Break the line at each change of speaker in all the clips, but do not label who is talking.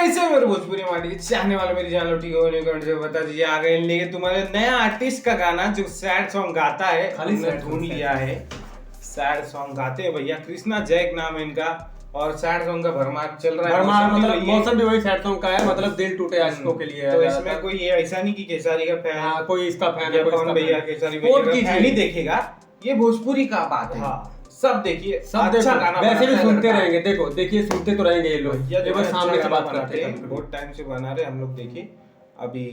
कैसे हो मेरे भोजपुरी माटी चाहने वाले मेरी जान ठीक हो नहीं कमेंट से बता दीजिए। आ गए लेके तुम्हारे नया आर्टिस्ट का गाना जो सैड सॉन्ग गाता है, हमने ढूंढ लिया है। सैड सॉन्ग गाते हैं भैया, कृष्णा जैक नाम है इनका और सैड सॉन्ग का भरमार चल रहा है।
भरमार मतलब मौसम भी वही सैड सॉन्ग का है, मतलब दिल टूटे आशिकों के लिए है।
तो इसमें कोई ये ऐसा नहीं कि केसारी का फैन,
हाँ कोई इसका फैन है,
कोई इसका भैया केसारी भैया का फैन ही देखेगा। ये भोजपुरी का बात है, सब देखिए, सब अच्छा गाना
वैसे भी सुनते रहेंगे। देखो देखिए सुनते तो रहेंगे ये लोग, ये बस सामने से बात करते हैं।
बहुत टाइम से बना रहे हम लोग, देखिए अभी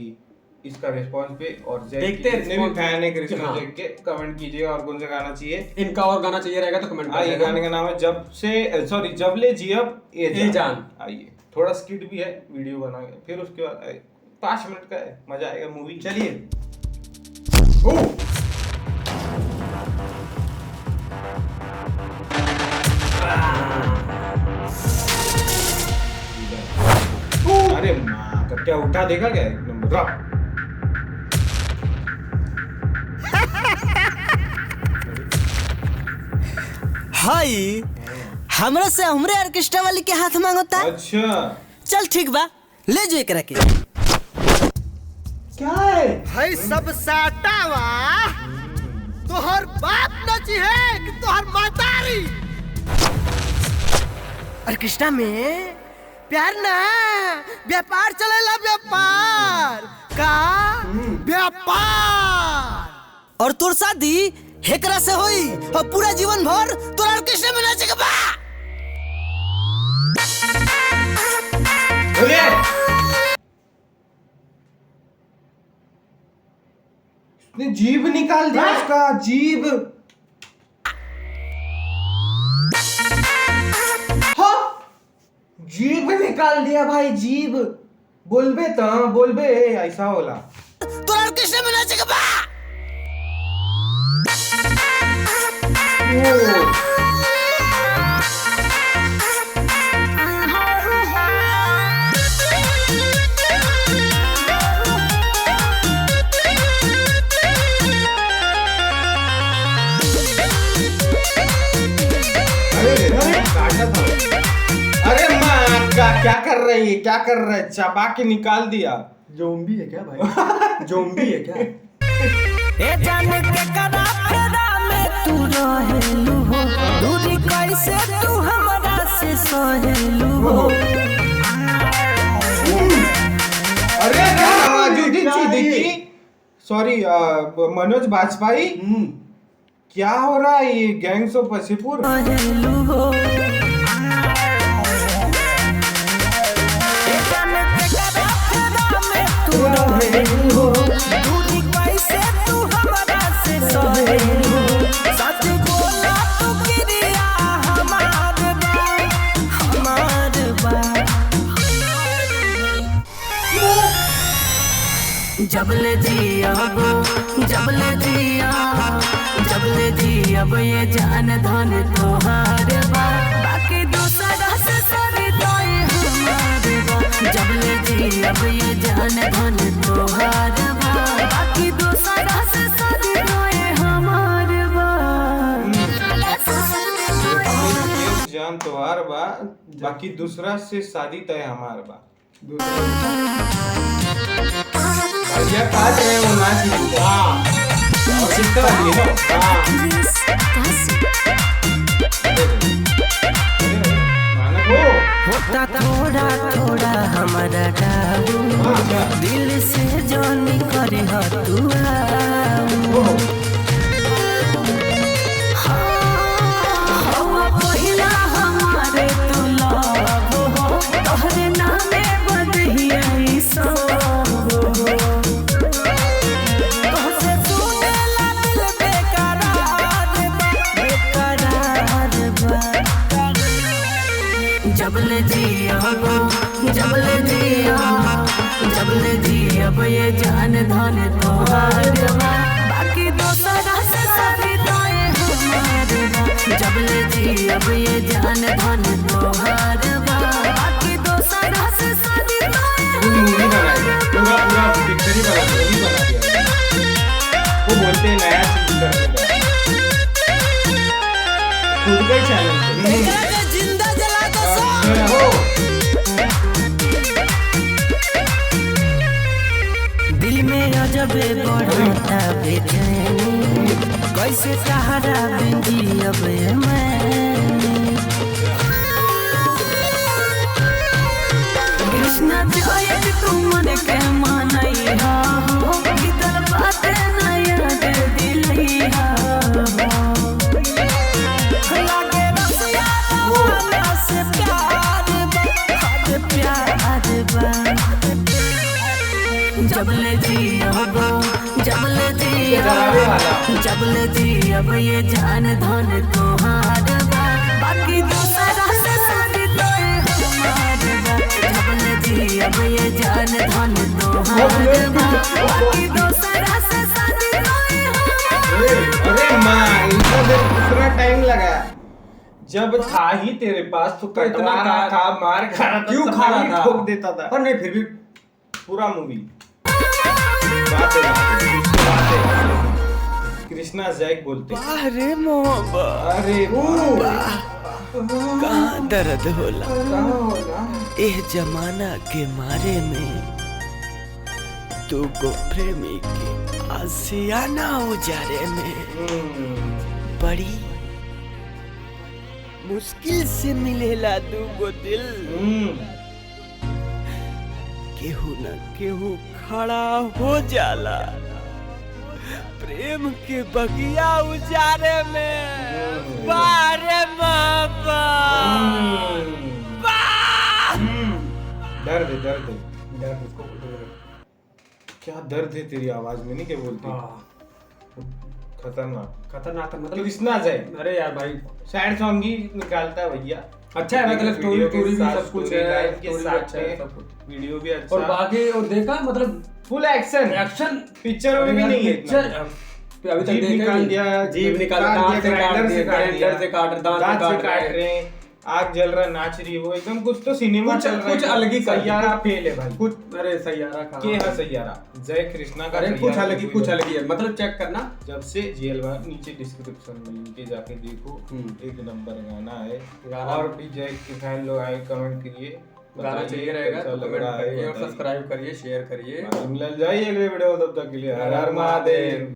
इसका रिस्पांस पे और
देखते हैं।
जितने भी फैन है कृष्णा जैक के कमेंट कीजिए और कौन सा गाना चाहिए।
इनका और गाना चाहिए रहेगा तो कमेंट
करिए। गाने का नाम है जब ले जियब ए जान। आइए, थोड़ा स्किट भी है, वीडियो बनाएंगे, फिर उसके बाद 5 मिनट का है, मजा आएगा मूवी। चलिए। अरे माँ का क्या उठा देगा क्या एक नंबर।
हाय हमरा से हमरे ऑर्केस्ट्रा वाली के हाथ मांगता।
अच्छा
चल ठीक बा, ले जो एकरा के।
क्या है
भाई सब साटावा तोहर बाप नची है कि तोहर मातारी। ऑर्केस्ट्रा में प्यार ना व्यापार चलेला, व्यापार का व्यापार। और तोर शादी हेकरा से होई और पूरा जीवन भर तोरा ऑर्केस्ट्रा में नाचे के बा।
उसने जीभ निकाल दिया, उसका जीभ। जीभ निकाल दिया भाई, जीभ। बोलबे ऐसा होला।
तोरा ऑर्केस्ट्रा में नाचे के बा।
अरे माँ क्या कर रही है, क्या कर रहा है? चबा के निकाल दिया।
ज़ोंबी है क्या भाई? ज़ोंबी है क्या?
ए जान के करा फेरा में तू रहेलू हो, दूरी कैसे तू हमरा से सहेलू हो।
अरे आवाज उठी थी, देखी। सॉरी मनोज बाजपेयी। क्या हो रहा है ये गैंग्स ऑफ वसेपुर?
सहेलू हो दूरी कैसे तू हमरा से सहेलू। सच बोला तू किरिया हमार बा। जबले जियब ये जान धन तोहार बा, बाकी दूसरा से सरी तोय हमार बा। जबले जियब ये जान धन तोहार बा, बाकी दूसरा से सरी तोय हमार बा।
जान तोहार बा, बाकी दूसरा से शादी तय हमार बा। भैया काट रहे हो नाच और कितना वाली है ना।
होता थोड़ा थोड़ा हमारा डालू, दिल से जानी करे हतुआ। पहिला हमारे तू लव हो, तोहरे नामे बदहिया ई सब हो। तोहसे सुनेला दिल बेकरार बा। जबले जियब ये जान धन तोहार बा, बाकी दोसरा से सदी तोय हमार बा। जबले जियब ये जान धन तोहार बा, बाकी दोसरा से सदी तोय हमार बा।
पूरा पिक्चर ही बना दिया। वो बोलते हैं नया चीज करने का, खुद का ही चैनल
जिंदा जला दो। बेचैनी कैसे सहारा बिंदी अब मैं कृष्णा जय तुम मन के मानैया हो गीतल बात ना याद दिलैया लागे रसिया वाला से प्यार बा जबले जी अब ये जान धन तोहार बा बाकी दूसरा से शादी तोए हमार बा जबले जी अब ये जान धन तोहार बा बाकी दूसरा से शादी तोए हमार
अरे माँ इतना देर कितना टाइम लगा जब था ही तेरे पास तो
इतना
खा मार खा रहा था,
क्यों
सब
खा रहा
ही
था?
ठोक देता था
पर नहीं फिर भी
पूरा मूवी कृष्णा जैक बोलते
अरे मोहब्बत
अरे
कहाँ दर्द होला एह जमाना के मारे में तू गो प्रेमी के आसियाना उजारे में बड़ी मुश्किल से मिलेला दूगो दिल केहू न केहू खड़ा हो जाला प्रेम के बगिया उजारे में बारे बाबा
दर्द क्या दर्द है तेरी आवाज में नहीं क्या बोलती खतरनाक
मतलब
कृष्णा जैक
अरे यार भाई
सैड सॉन्ग ही निकालता है भैया
अच्छा है मतलब स्टोरी भी सब कुछ है
के साथ वीडियो भी अच्छा
और बाकी और देखा मतलब
फुल एक्शन पिक्चर में भी नहीं है
पिक्चर अभी तक
निकाल दिया
जीभ निकाल दांत से काट
रहे हैं आग जल रहा नाच रही वो एकदम कुछ तो सिनेमा चल रहा है
कुछ अलग ही
सैयारा फेल है भाई
कुछ अरे सैयारा का
के है सैयारा जय कृष्णा का
अरे कुछ अलग ही है मतलब चेक करना
जब से जेल नीचे डिस्क्रिप्शन में लिंक जाके देखो एक नंबर गाना है और भी जय के फैन लोग आए कमेंट करिए
गाना चाहिए रहेगा तो कमेंट करिए और सब्सक्राइब करिए शेयर करिए
मिल जाइए अगले वीडियो तब तक के लिए हर हर महादेव।